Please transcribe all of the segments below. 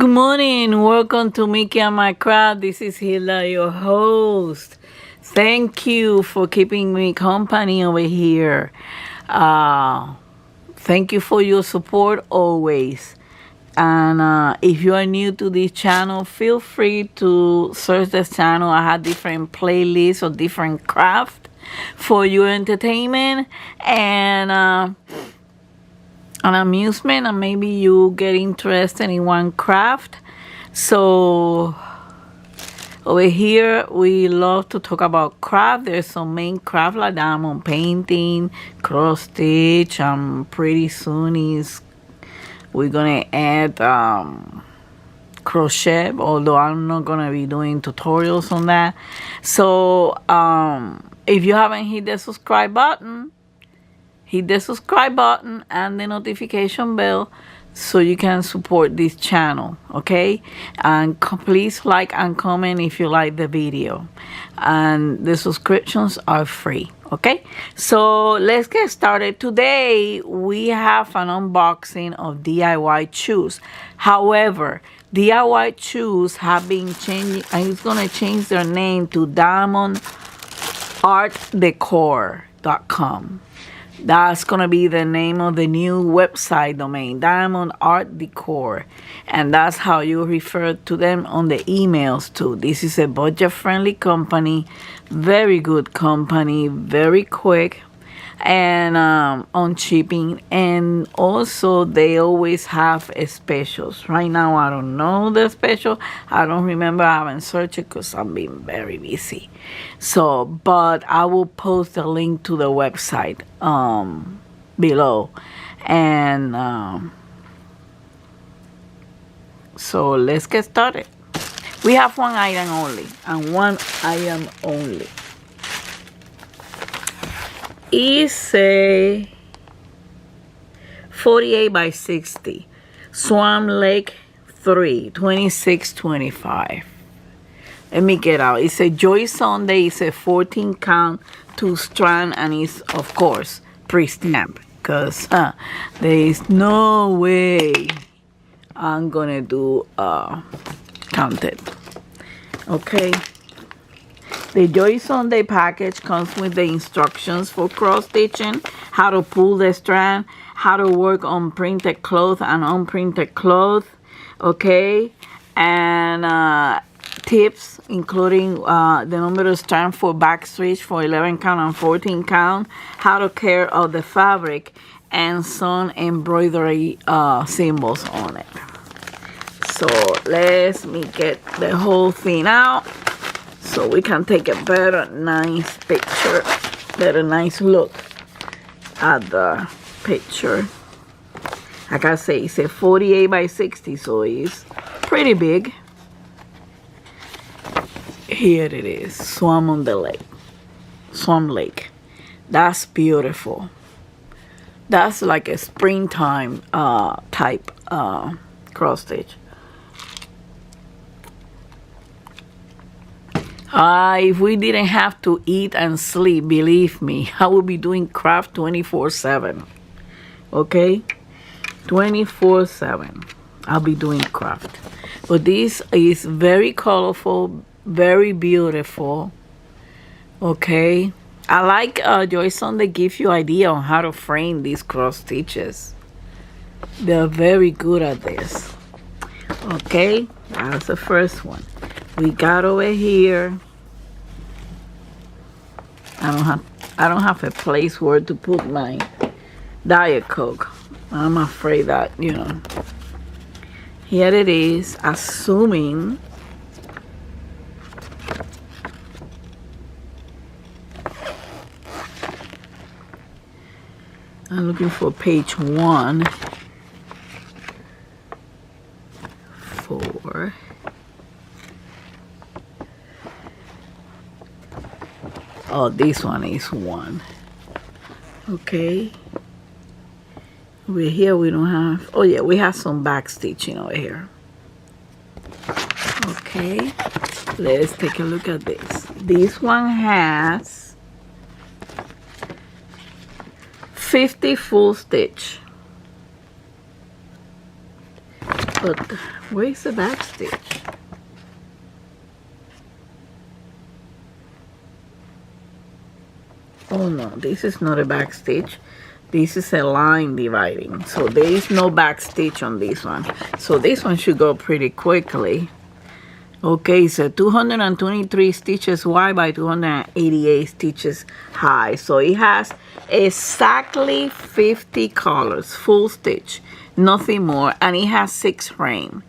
Good morning, welcome to Mickey and My Craft. This is Hilda, your host. Thank you for keeping me company over here. Thank you for your support always. And if you are new to this channel, feel free to search this channel. I have different playlists of different craft for your entertainment and an amusement, and maybe you get interested in one craft. So over here we love to talk about craft. There's some main craft like diamond painting, cross stitch, pretty soon we're gonna add crochet, although I'm not gonna be doing tutorials on that. So if you haven't hit the subscribe button, hit the subscribe button and the notification bell so you can support this channel, okay? And please like and comment if you like the video. And the subscriptions are free, okay? So let's get started. Today we have an unboxing of DIY shoes. However, DIY shoes have been changing, and it's gonna change their name to DiamondArtDecor.com. That's going to be the name of the new website domain, Diamond Art Decor. And that's how you refer to them on the emails too. This is a budget-friendly company, very good company, very quick, and on shipping. And also they always have specials. Right now I don't know the special. I don't remember. I haven't searched it because I've been very busy. So, but I will post a link to the website below. And so let's get started. We have one item only, and one item only. It's a 48 by 60 Swan Lake 3 2625. Let me get out. It's a Joy Sunday. It's a 14 count 2 strand, and it's of course pre-stamped because there is no way I'm gonna do counted. Okay. The Joy Sunday package comes with the instructions for cross stitching, how to pull the strand, how to work on printed cloth and unprinted cloth, okay, and tips including the number of strand for back stitch for 11 count and 14 count, how to care of the fabric, and some embroidery symbols on it. So let me get the whole thing out so we can take a better nice picture, better nice look at the picture. Like I say, it's a 48 by 60, so it's pretty big. Here it is, Swan Lake. That's beautiful. That's like a springtime type cross stitch. If we didn't have to eat and sleep, believe me, I would be doing craft 24/7. Okay? 24/7. I'll be doing craft. But this is very colorful, very beautiful. Okay? I like Joy Sunday give you idea on how to frame these cross stitches. They're very good at this. Okay? That's the first one. We got over here. I don't have a place where to put my Diet Coke. I'm afraid that, you know. Here it is, assuming I'm looking for page 1 for this one is 1. Okay. Over here we don't have, oh yeah, we have some back stitching over here. Okay. Let's take a look at this. This one has 50 full stitch. But where's the back stitch? Oh no, this is not a back stitch. This is a line dividing. So there is no back stitch on this one. So this one should go pretty quickly. Okay, so 223 stitches wide by 288 stitches high. So it has exactly 50 colors, full stitch, nothing more. And it has 6 frames.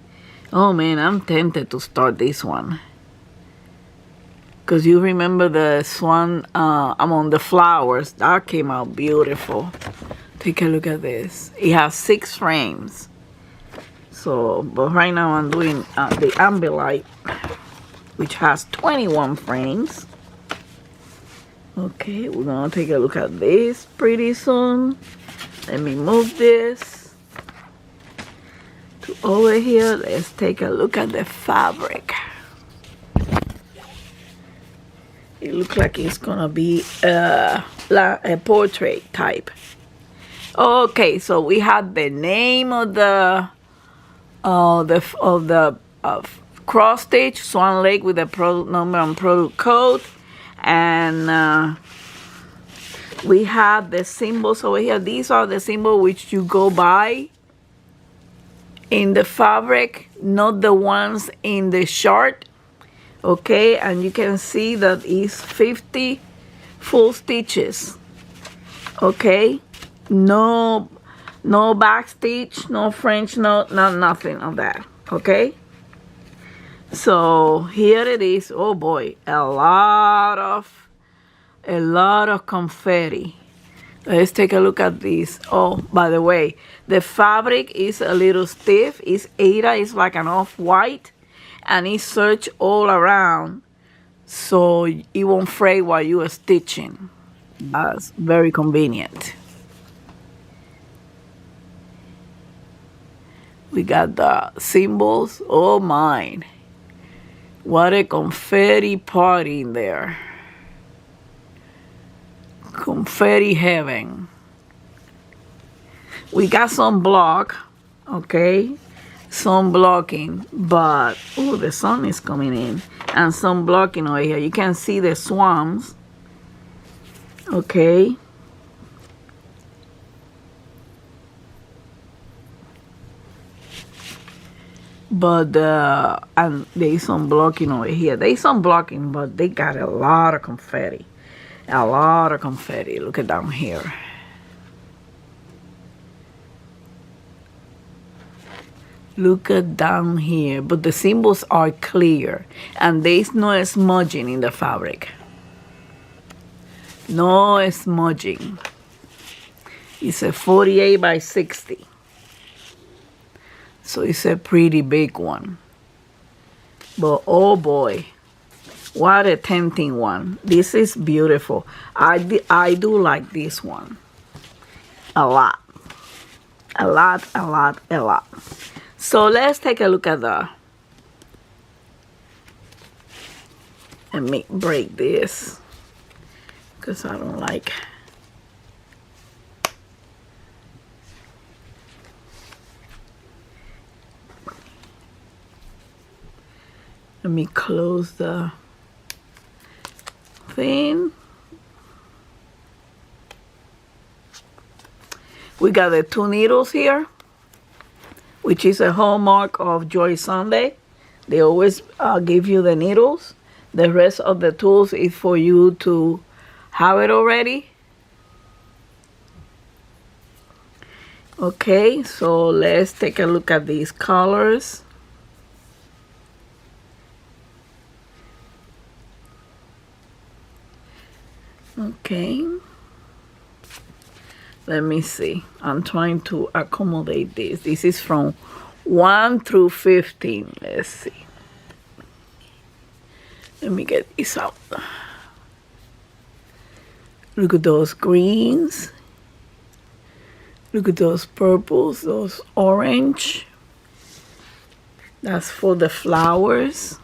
Oh man, I'm tempted to start this one. Because you remember the swan among the flowers, that came out beautiful. Take a look at this. It has 6 frames. So, but right now I'm doing the Ambilight, which has 21 frames. Okay, we're gonna take a look at this pretty soon. Let me move this to over here. Let's take a look at the fabric. It looks like it's gonna be a portrait type. Okay, so we have the name of the cross stitch, Swan Lake, with the product number and product code, and we have the symbols over here. These are the symbols which you go by in the fabric, not the ones in the chart. Okay, and you can see that it's 50 full stitches. Okay, no back stitch, no French, nothing of that. Okay, so here it is. Oh boy, a lot of confetti. Let's take a look at this. Oh, by the way, the fabric is a little stiff. It's Aida. It's like an off-white, and it's serged all around, so it won't fray while you are stitching. That's very convenient. We got the symbols. Oh my, what a confetti party in there. Confetti heaven. We got some block, okay, some blocking, but oh, the sun is coming in, and some blocking over here. You can see the swans. Okay, but and there's some blocking over here. There's some blocking, but they got a lot of confetti. A lot of confetti. Look at down here. Look at down here. But the symbols are clear, and there's no smudging in the fabric. No smudging. It's a 48 by 60. So it's a pretty big one. But oh boy, what a tempting one. This is beautiful. I do like this one a lot. A lot, a lot, a lot. So let's take a look at the, let me break this because I don't like. Let me close the thing. We got the 2 needles here, which is a hallmark of Joy Sunday. They always give you the needles. The rest of the tools is for you to have it already. Okay, so let's take a look at these colors. Okay, let me see. I'm trying to accommodate this. This is from 1 through 15. Let's see. Let me get this out. Look at those greens. Look at those purples, those orange. That's for the flowers.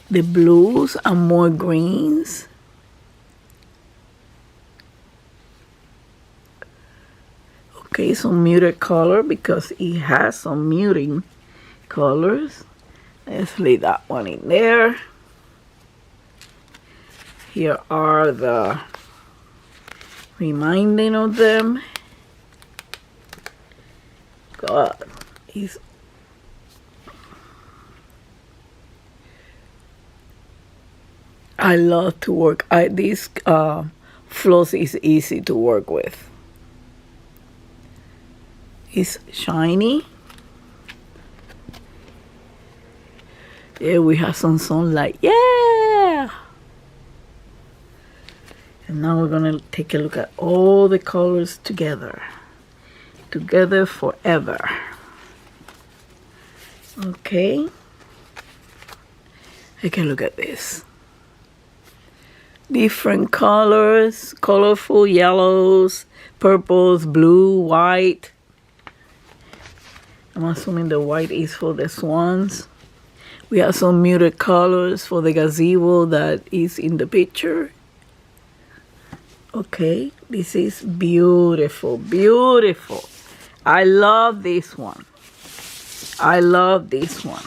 The blues and more greens. Okay, some muted color because it has some muting colors. Let's leave that one in there. Here are the reminding of them. God, he's I love to work. This floss is easy to work with. It's shiny. Yeah, we have some sunlight. Yeah! And now we're gonna take a look at all the colors together. Together forever. Okay. Take a look at this. Different colors, colorful yellows, purples, blue, white. I'm assuming the white is for the swans. We have some muted colors for the gazebo that is in the picture. Okay, this is beautiful, beautiful. I love this one. I love this one.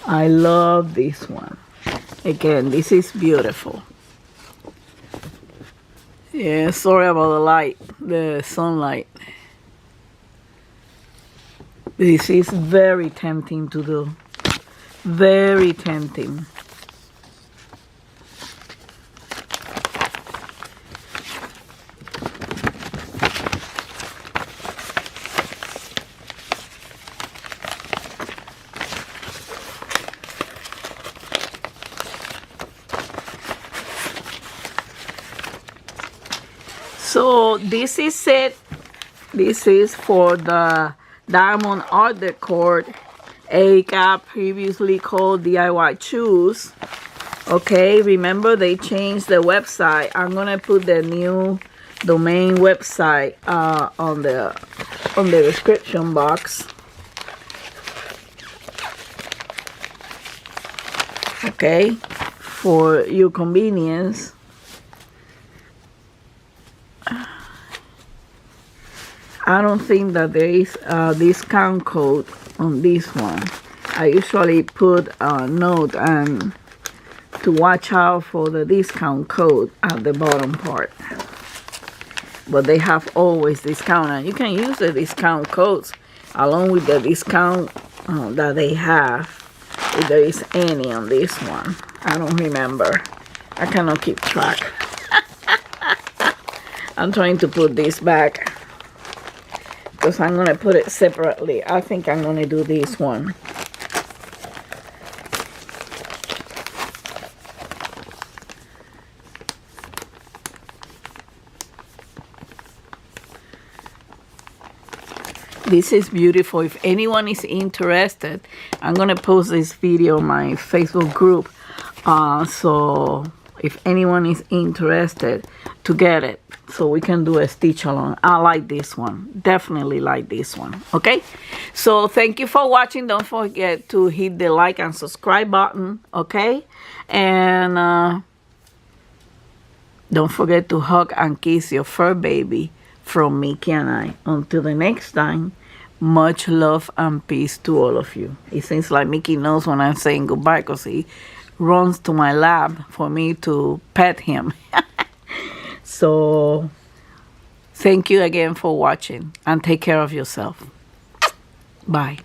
I love this one. Again, this is beautiful. Yeah, sorry about the light, the sunlight. This is very tempting to do. Very tempting. So this is it. This is for the Diamond Art Decor ACAP, previously called DIY Choose. Okay, remember they changed the website. I'm gonna put the new domain website on the description box. Okay, for your convenience. I don't think that there is a discount code on this one. I usually put a note and to watch out for the discount code at the bottom part. But they have always discount, and you can use the discount codes along with the discount that they have, if there is any on this one. I don't remember. I cannot keep track. I'm trying to put this back because I'm going to put it separately. I think I'm going to do this one. This is beautiful. If anyone is interested, I'm going to post this video on my Facebook group. So if anyone is interested to get it, so we can do a stitch along. I like this one. Definitely like this one. Okay? So thank you for watching. Don't forget to hit the like and subscribe button. Okay? And don't forget to hug and kiss your fur baby from Mickey and I. Until the next time, much love and peace to all of you. It seems like Mickey knows when I'm saying goodbye because he runs to my lap for me to pet him. So thank you again for watching and take care of yourself. Bye.